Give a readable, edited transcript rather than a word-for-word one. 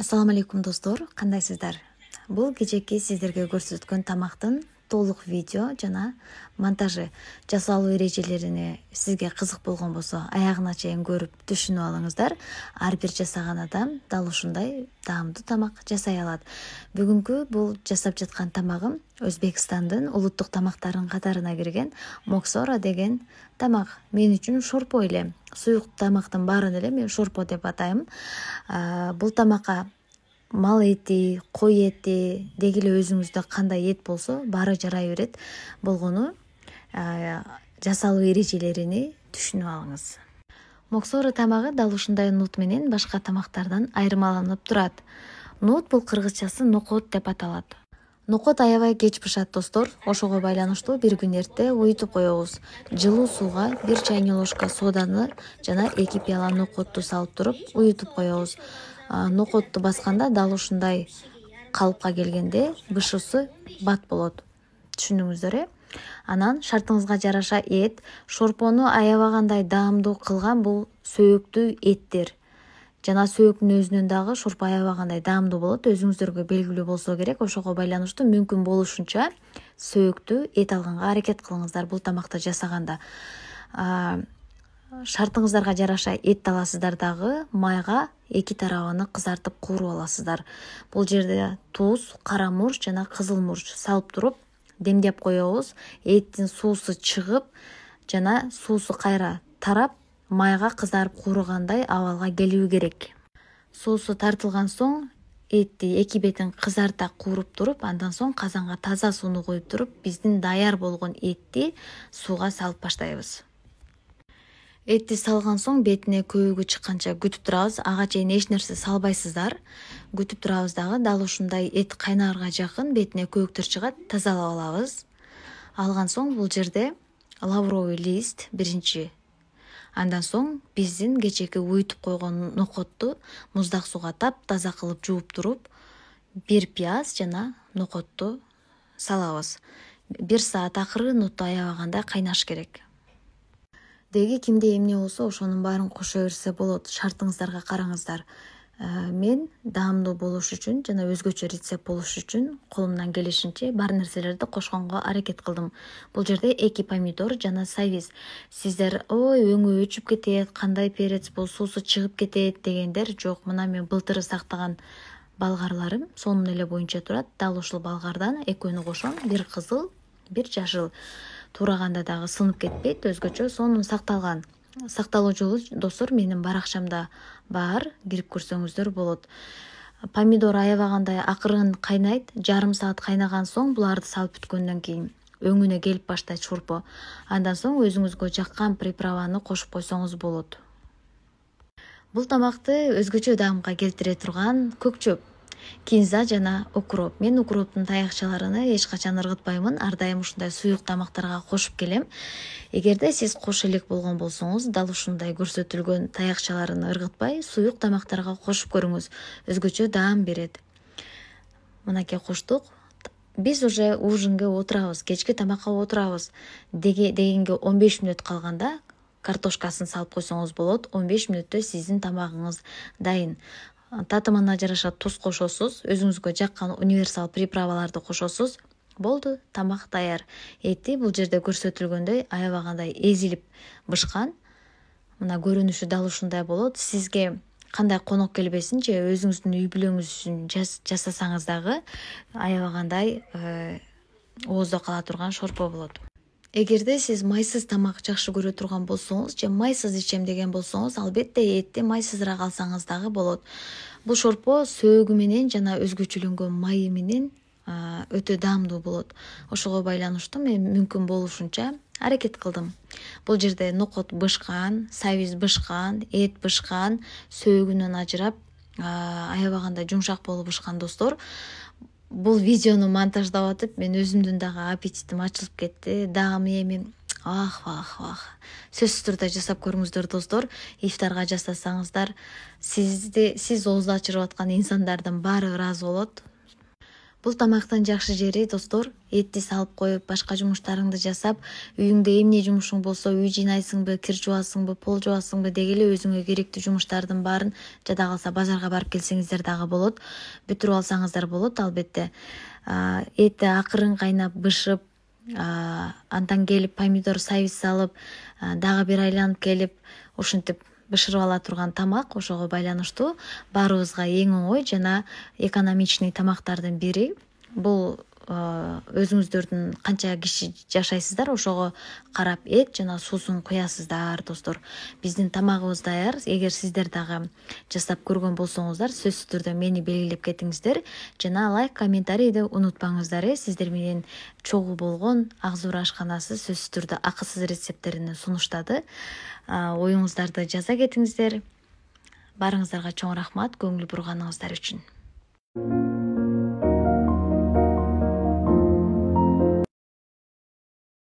Ассаламу алейкум достор, кандайсыздар? Бул кечээки сиздерге көрсөткөн тамактын толук видео жана монтажы жасалуу эрежелерине сизге кызык болгон болсо, аягына чейин көрүп түшүнүп алыңыздар. Ар бир жасаган адам дал ушундай даамдуу тамак жасай алат. Бүгүнкү бул жасап жаткан тамагым Өзбекстандын улуттук тамактарынын катарына кирген моксора деген тамак. Мен үчүн шорпо эле. Суюк тамактын баарын эле мен шорпо деп атайм. Бул тамакка мал эти, кой эти, деги эле өзүңүздө кандай эт болсо баары жарай берет. Болгону жасалуу эрежелерини түшүнүп алыңыз. Моксора тамагы дал ушундай нут менен башка тамактардан айырмаланып турат. Нут бул кыргызчасы нокот деп аталат. Нокот аябай кеч пышат достор. Ошого байланыштуу бир күн эрте уютуп коебуз. Жылуу сууга 1 чайный ложка соданы жана 2 пияла нокотту салып туруп уютуп коебуз. Нокотту басканда дал ушундай калыпка келгенде бышуусу бат болот. Түшүндүңүздөр, Анан шартыңызга жараша эт, шорпону аябагандай даамдуу кылган бул сөөктүү эттер. Жана сөөктүн өзүнөн дагы шорпо аябагандай даамдуу болот. Өзүңүздөргө белгилүү болсо керек. Ошого байланыштуу мүмкүн болушунча сөөктүү эт алганга аракет кылыңыздар бул тамакты жасаганда. Шартыңыздарга жараша эт аласыздар дагы майга 2 тарабын кызартып кууруп аласыздар. Бул жерде туз, кара мурч жана кызыл мурч салып туруп демдеп коебуз. Эттин суусу чыгып жана суусу кайра тарап майга кызарып кууругандай абалга келүү керек. Суусу тартылган соң этти эки бетин кызарта кууруп туруп, андан соң казанга таза сууну коюп туруп, биздин даяр болгон этти сууга салып баштайбыз. Этти салган соң бетине көөгү чыкканча күтүп турабыз. Ага чейин эч нерсе салбайсыздар. Күтүп турабыз дагы. Дал ушундай эт кайнарга жакын бетине көктөр чыгат, тазалап алабыз. Алган соң бул жерде лавровый лист биринчи. Андан соң биздин кечээки уютуп койгон нокотту муздак сууга таза кылып жууп туруп, 1 пияз жана нокотту салабыз. 1 саат акыры нуту аябагандай кайнаш керек. Деги кимде эмне болсо ошонун баарын кошо берсе болот. Шартыңыздарга караңыздар. Мен даамдуу болуш үчүн жана өзгөчө рецепт болуш үчүн колумдан келишинче бар нерселерди кошконго аракет кылдым. Бул жерде 2 помидор жана савиз. Сиздер өңү өчүп кетет, кандай перец бул суусу чыгып кетет дегендер жок. Мына мен былтыры сактаган балгарларым сонун эле боюнча турат. Дал ушул балгардан экөөнү кошом, 1 кызыл, 1 жашыл. Тураганда дагы сынып кетпейт, өзгөчө сонун сакталган. Сакталуу жолу достор менин баракчамда бар, кирип көрсөңүздөр болот. Помидор аябагандай акырын кайнайт, жарым саат кайнаган соң буларды салып бүткөндөн кийин өңүнө келип баштайт шорпо. Андан соң өзүңүзгө жаккан приправаны кошуп койсоңуз болот. Бул тамакты өзгөчө даамга келтире турган көкчөп, кинза жана укроп. Мен укроптун таякчаларыны эч качан ыргытпаймын. Ар дайым ушундай суюк тамактарга кошуп келем. Эгерде сиз кош элек болгон болсоңуз, дал ушундай көрсөтүлгөн таякчаларын ыргытпай, суюк тамактарга кошуп көрүңүз. Өзгөчө даам берет. Мынакей коштук. Биз уже ужинге отурабыз, кечки тамакка отурабыз. Дегенге 15 мүнөт калганда картошкасын салып койсоңуз болот. 15 мүнөттө сиздин тамагыңыз дайын. Татымына жараша туз кошосуз, өзүңүзгө жаккан универсал приправаларды кошосуз. Болду, тамак даяр. Эти бул жерде көрсөтүлгөндөй аябагандай эзилип бышкан. Мына көрүнүшү дал ушундай болот. Сизге кандай конок келбесинчи, өзүңүздүн үй бүлөңүз үчүн жасасаңыз дагы аябагандай ооздо кала турган шорпо болот. Эгерде сиз майсыз тамак жакшы көрө турган болсоңуз, же майсыз ичем деген болсоңуз, албетте этти майсызыраак алсаңыз дагы болот. Бул шорпо сөөгү менен жана өзгөчөлөнгөн майы менен өтө даамдуу болот. Ошого байланыштуу мен мүмкүн болушунча аракет кылдым. Бул жерде нокот бышкан, савиз бышкан, эт бышкан, сөөгүнөн ажырап, аябагандай жумшак болуп бышкан достор. Бул видеону монтаждап атып, мен өзүмдүн дагы аппетитим ачылып кетти. Дагы эми сөзсүз турда жасап көрүңүздөр достор. Ифтарга жасасаңыздар, сиз оозду ачырып аткан инсандардын баары ыраазы болот. Бул тамактын жакшы жери достор, этти салып коюп, башка жумуштарыңды жасап, үйүңдө эмне жумушуң болсо, үй жыйнайсыңбы, кир жуасыңбы, пол жуасыңбы дегеле өзүңө керектүү жумуштардын баарын жада калса базарга барып келсеңиздер дагы болот. Бүтүрүп алсаңыздар болот албетте. Эти акырын кайнап бышып, андан келип помидор соус салып, дагы бир айланып келип, ушинтип бышырып ала турган тамак ошого байланыштуу баарыбызга эң оңой жана экономичный тамактардын бири. Бул өзүңүздөрдүн канча киши жашайсыздар ошого карап эт жана суусун куясыздар достор. Биздин тамагыбыз даяр. Эгер сиздер дагы жасап көргөн болсоңуздар, сөзсүз түрдө мени белгилеп кетиңиздер жана лайк, комментарийди унутпаңыздар. Сиздер менен чогуу болгон Ак Зуура ашканасы сөзсүз түрдө акысыз рецепттерин сунуштады. Оюңуздарды жаза кетиңиздер. Баарыңыздарга чоң рахмат көңүл бурганыңыздар үчүн.